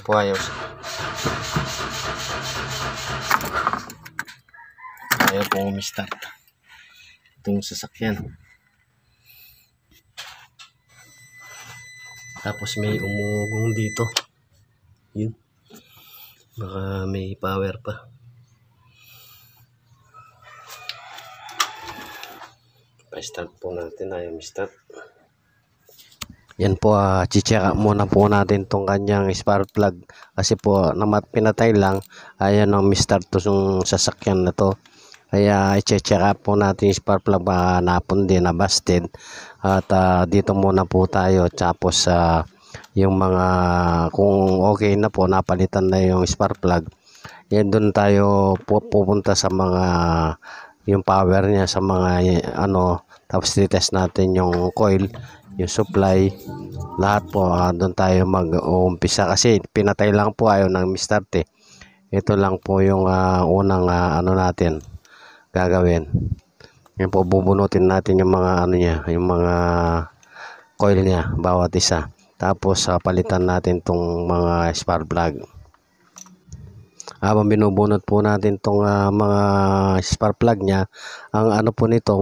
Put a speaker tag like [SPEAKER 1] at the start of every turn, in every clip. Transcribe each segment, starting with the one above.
[SPEAKER 1] po ayos. Ayaw po umistart itong sasakyan. Tapos may umugong dito. Yun. Baka may power pa. Pa-start po natin. Ayaw start. Yan po, chicheka muna po natin tong kanyang spark plug. Kasi po, pinatay lang. Ayan ang start to yung sasakyan na to. Kaya i-check po natin yung spark plug, baka napundi na busted. At dito muna po tayo. Tapos yung mga kung okay na po, napalitan na yung spark plug. Yan doon tayo pupunta sa mga yung power niya, sa mga tapos titest natin yung coil, yung supply, lahat po. Doon tayo mag-uumpisa kasi pinatay lang po, ayaw nang start eh. Ito lang po yung unang natin gagawin. Yan po, bubunutin natin yung mga niya, yung mga coil niya, bawat isa. Tapos palitan natin tong mga spark plug. Habang binubunot po natin tong mga spark plug niya, ang po nito,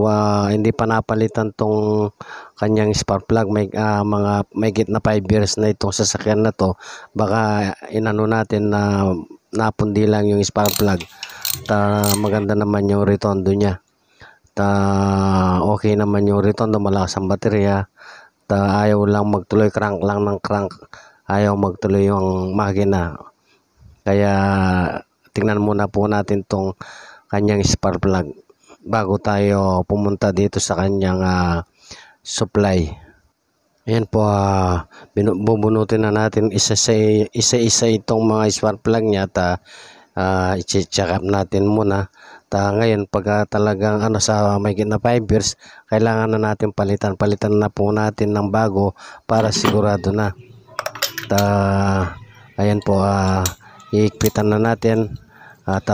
[SPEAKER 1] hindi pa napalitan tong kanyang spark plug. May git na 5 years na itong sasakyan na to. Baka natin na napundi lang yung spark plug. Maganda naman yung retondo niya. Okay naman yung retondo, malakas ang baterya. Ayaw lang magtuloy, crank lang ng crank. Ayaw magtuloy yung makina. Kaya tingnan muna po natin tong kanyang spark plug bago tayo pumunta dito sa kanyang supply. Ayan po, bubunutin na natin isa-isa itong mga spark plug niya. I-check up natin muna. Ngayon pag talagang sa may na 5 years, kailangan na natin palitan na po natin ng bago para sigurado na. Ayan po, iikpitan na natin at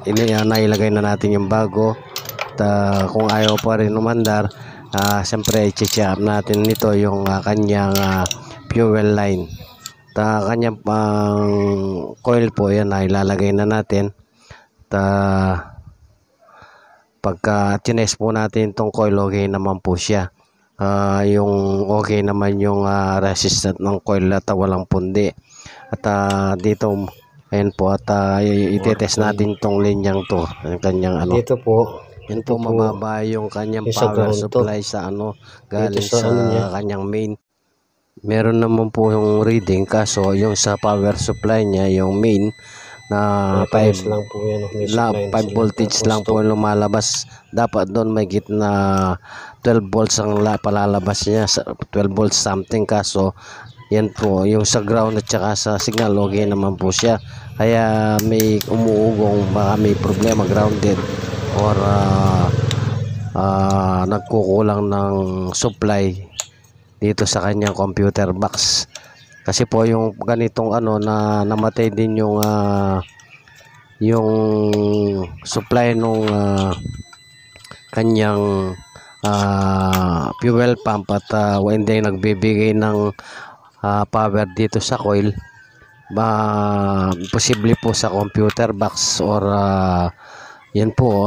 [SPEAKER 1] nailagay na natin yung bago. Kung ayaw pa rin umandar, siyempre i-check up natin nito yung kanyang fuel line. Kanyang coil po, yan ilalagay na natin. Pagka tinest po natin itong coil, okay naman po siya. Yung okay naman yung resistant ng coil at walang pundi. At dito, ayan po, at i-test natin itong linyang to, yung kanyang
[SPEAKER 2] Dito po,
[SPEAKER 1] yan po, mababa yung kanyang power supply sa galing sa kanyang main. Meron naman po yung reading, kaso yung sa power supply niya, yung main na 5
[SPEAKER 2] lang po yan,
[SPEAKER 1] 5 voltage lang po lumalabas. Dapat doon may gitna 12 volts ang palalabas niya, 12 volts something. Kaso yan po, yung sa ground at saka sa signal, okay naman po siya. Kaya may umuugong, baka may problema, grounded or nagkukulang ng supply dito sa kanyang computer box. Kasi po yung ganitong na namatay din yung supply nung kanyang fuel pump at hindi nagbibigay ng power dito sa coil. Posible po sa computer box or yan po,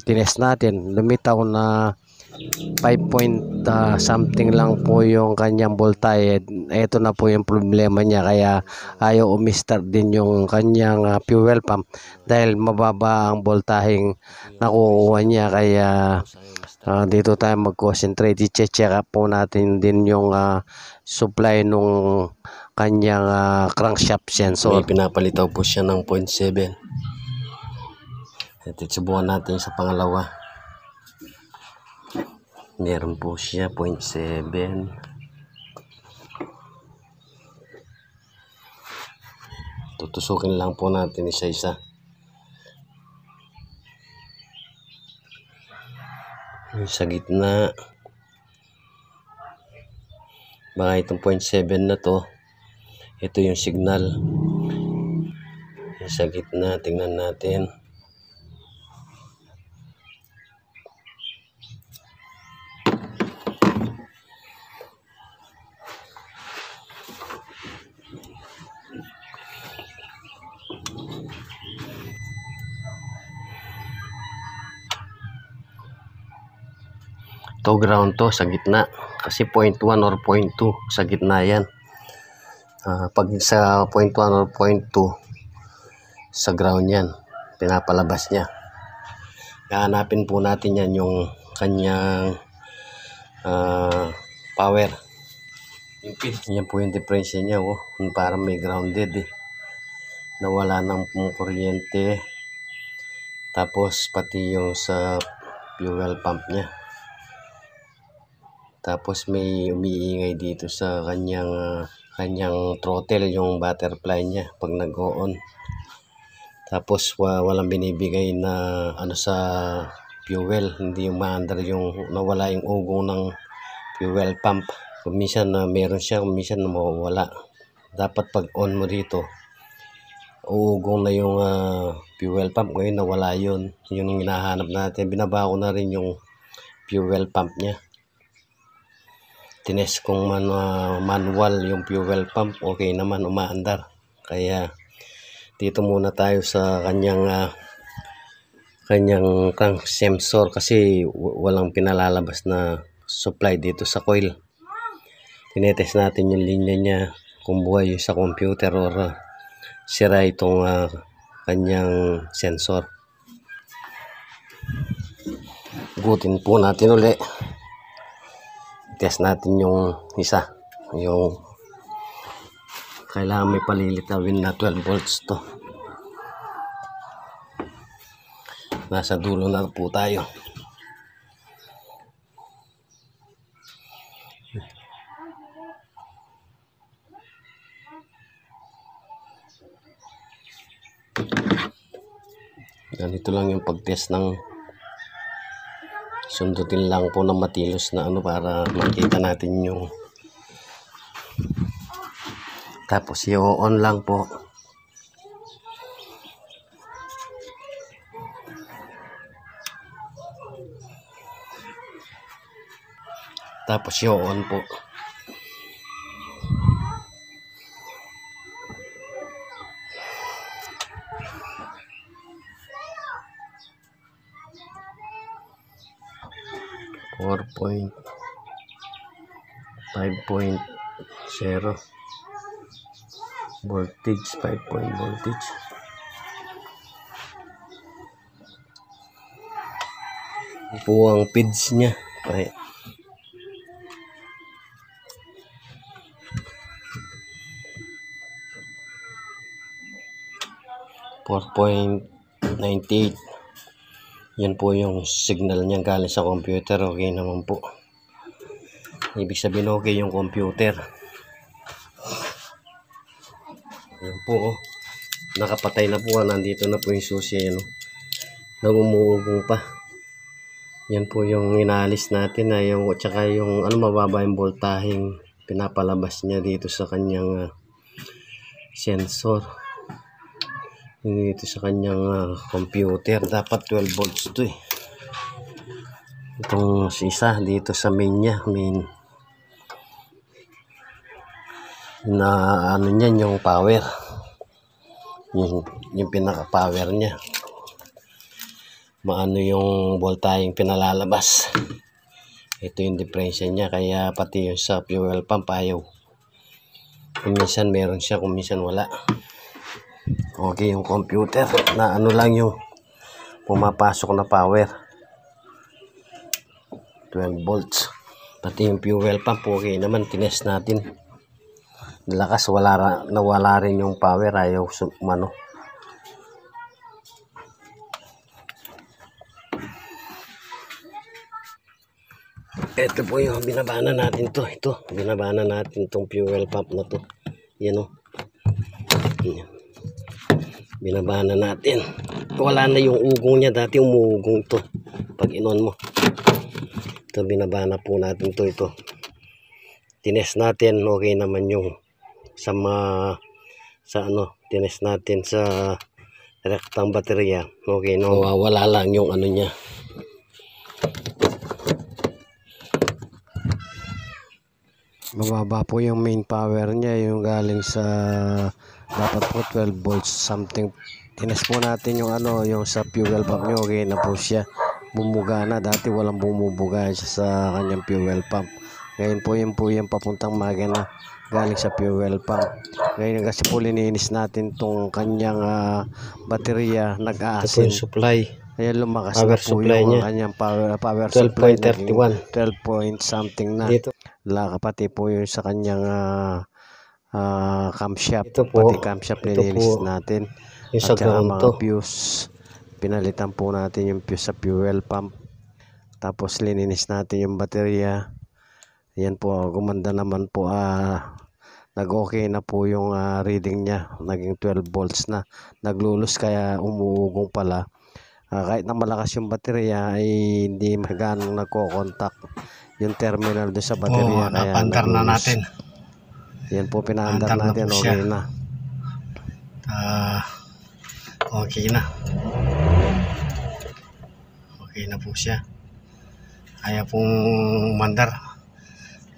[SPEAKER 1] tinest natin, lumitaw na 5 point something lang po yung kanyang voltage. Ito na po yung problema niya, kaya ayaw umistart din yung kanyang fuel pump dahil mababa ang voltaheng nakukuha niya. Kaya dito tayo mag-concentrate. I-check up po natin din yung supply nung kanyang crankshaft sensor.
[SPEAKER 2] May pinapalitaw po siya ng 0.7. At subukan natin sa pangalawa.
[SPEAKER 1] Meron po siya 0.7.
[SPEAKER 2] Tutusukin lang po natin isa-isa.
[SPEAKER 1] Sa gitna, baka itong 0.7 na to, ito yung signal. Sa gitna, tingnan natin.
[SPEAKER 2] To ground to sa gitna. Kasi 0.1 or 0.2 sa gitna yan. Pag sa 0.1 or 0.2 sa ground yan, pinapalabas niya. Hahanapin po natin yan yung kanyang power. Yan po yung difference niya. Parang may grounded nawala ng kuryente. Tapos pati yung sa fuel pump niya. Tapos may umiingay dito sa kanyang throttle, yung butterfly niya pag nag-on. Tapos walang binibigay na sa fuel, hindi umaandar yung nawala yung ugong ng fuel pump. Kung minsan meron siya, kung minsan mawawala. Dapat pag on mo dito, uugong na yung fuel pump. Ngayon nawala yun. Yun yung hinahanap natin. Binaba ko na rin yung fuel pump niya. Tines kung manual yung fuel pump, okay naman, umaandar. Kaya dito muna tayo sa kanyang crank sensor kasi walang pinalalabas na supply dito sa coil. Tinetest natin yung linya niya kung buhay sa computer or sira itong kanyang sensor. Gutin po natin uli. Test natin yung isa, yung kailangan may palilitawin na 12 volts to. Nasa dulo na po tayo. Ganito lang yung pag-test ng sundutin lang po ng matilos na para makita natin yung tapos i-on lang po. Tapos i-on po. .5.0 voltage, 5 point voltage. Po ang feeds niya. 4.98. Yan po yung signal niya galing sa computer. Okay naman po. Ibig sabihin okay yung computer. Yan po. Nakapatay na po. Nandito na po yung susi. Nagumuugong pa. Yan po yung inaalis natin. Tsaka yung mababa yung voltaheng pinapalabas niya dito sa kanyang sensor. Dito sa kanyang computer. Dapat 12 volts to Itong isa dito sa main niya. Na niyan yung power. Yung pinaka power niya. Maano yung voltaheng pinalalabas. Ito yung diferensya niya. Kaya pati yung sa fuel pump ayaw. Kung minsan meron siya, kung minsan wala. Okay yung computer na lang yung pumapasok na power 12 volts. Pati yung fuel pump okay naman. Tinest natin lakas, nawala rin yung power. Ayaw ito po yung binabana natin ito binabana natin itong fuel pump na to. Yan Yan. Binabana natin. Wala na yung ugong niya. Dati umuugong to pag inon mo. Ito binabana po natin ito. Tinest natin. Okay naman yung tinest natin sa rektang baterya. Okay no. Wala lang yung niya.
[SPEAKER 1] Mababa po yung main power niya, yung galing sa dapat po 12 volts something. Tinest po natin yung yung sa fuel pump niya, okay na po siya. bumuga na. Dati walang bumubuga siya sa kanyang fuel pump. Ngayon po yung papuntang magana galing sa fuel pump. Ngayon kasi po lininis natin tong kanyang baterya,
[SPEAKER 2] Ito po
[SPEAKER 1] nag-aasin.
[SPEAKER 2] yung supply.
[SPEAKER 1] Ayan, lumakas
[SPEAKER 2] Power
[SPEAKER 1] na po
[SPEAKER 2] supply
[SPEAKER 1] yung
[SPEAKER 2] niya.
[SPEAKER 1] kanyang power supply.
[SPEAKER 2] 12.31.
[SPEAKER 1] 12 point something na.
[SPEAKER 2] Dito,
[SPEAKER 1] Pati po yung sa kanyang camshaft.
[SPEAKER 2] ito po.
[SPEAKER 1] Pati camshaft
[SPEAKER 2] Ito
[SPEAKER 1] nilinis
[SPEAKER 2] po
[SPEAKER 1] natin.
[SPEAKER 2] yung
[SPEAKER 1] At
[SPEAKER 2] sa
[SPEAKER 1] saka
[SPEAKER 2] ground
[SPEAKER 1] mga
[SPEAKER 2] to.
[SPEAKER 1] fuse. Pinalitan po natin yung fuse sa fuel pump. Tapos lininis natin yung baterya. Yan po, gumanda naman po. Nag-okay na po yung reading niya. Naging 12 volts na. Naglulus kaya umuugong pala. Kahit na malakas yung baterya ay hindi maganong nagko-contact yung terminal doon sa baterya. Kaya
[SPEAKER 2] napandar na
[SPEAKER 1] naglulus.
[SPEAKER 2] natin.
[SPEAKER 1] Yan po, pinaandar
[SPEAKER 2] Naandar na
[SPEAKER 1] natin.
[SPEAKER 2] po siya.
[SPEAKER 1] Okay na.
[SPEAKER 2] Okay na. Okay na po siya. Kaya pong mandar.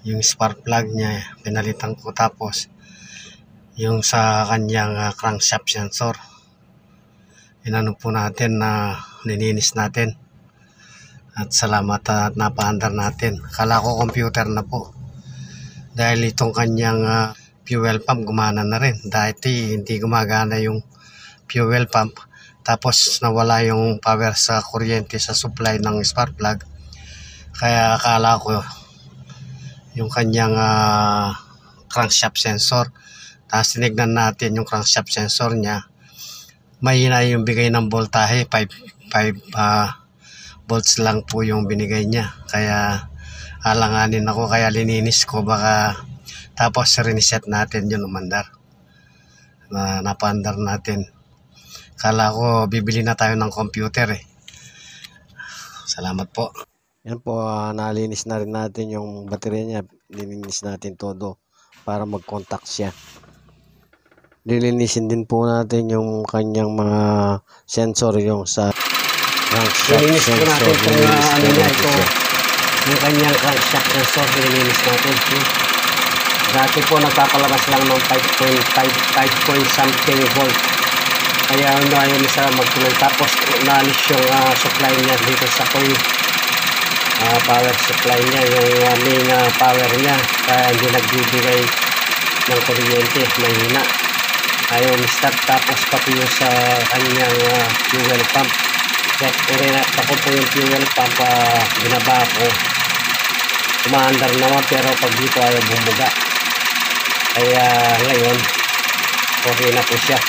[SPEAKER 2] Yung spark plug niya, pinalitan ko. Tapos, yung sa kanyang crankshaft sensor, inano po natin na nilinis natin. At salamat at napaandar natin. Kala ko computer na po. Dahil itong kanyang fuel pump gumana na rin. Dati hindi gumagana yung fuel pump. Tapos nawala yung power sa kuryente sa supply ng spark plug. Kaya akala ko yung kanyang crankshaft sensor. Tapos tinignan natin yung crankshaft sensor niya. Mahina yung bigay ng voltahe. 5 volts lang po yung binigay niya. Kaya alanganin ako. Kaya lininis ko. Baka tapos reset natin yun, umandar. Napaandar natin. Kala ko bibili na tayo ng computer eh. Salamat po.
[SPEAKER 1] Yan po, nalinis na rin natin yung baterya niya. Nilinis natin todo para mag-contact siya. Lilinisin din po natin yung kanyang mga sensor, yung sa crankshaft
[SPEAKER 2] Nilinis po
[SPEAKER 1] sensor.
[SPEAKER 2] natin itong
[SPEAKER 1] Nilinis
[SPEAKER 2] ano
[SPEAKER 1] po
[SPEAKER 2] niya
[SPEAKER 1] natin
[SPEAKER 2] ito.
[SPEAKER 1] siya.
[SPEAKER 2] Yung kanyang crankshaft sensor, nilinis natin. Dati po nagpapalabas lang ng 5 point something volt. Kaya ayaw sa magtuloy. Tapos naalis yung supply niya dito sa coil. Power supply niya, yung main power niya. Kaya hindi nagbibigay ng kuryente, mahina. Ayaw start. Tapos pati yung sa kanyang fuel pump. Kaya urinat ako po yung fuel pump, binaba ko. Umaandar naman pero pag dito ayaw bumuga. Kaya ngayon, okay na po siya.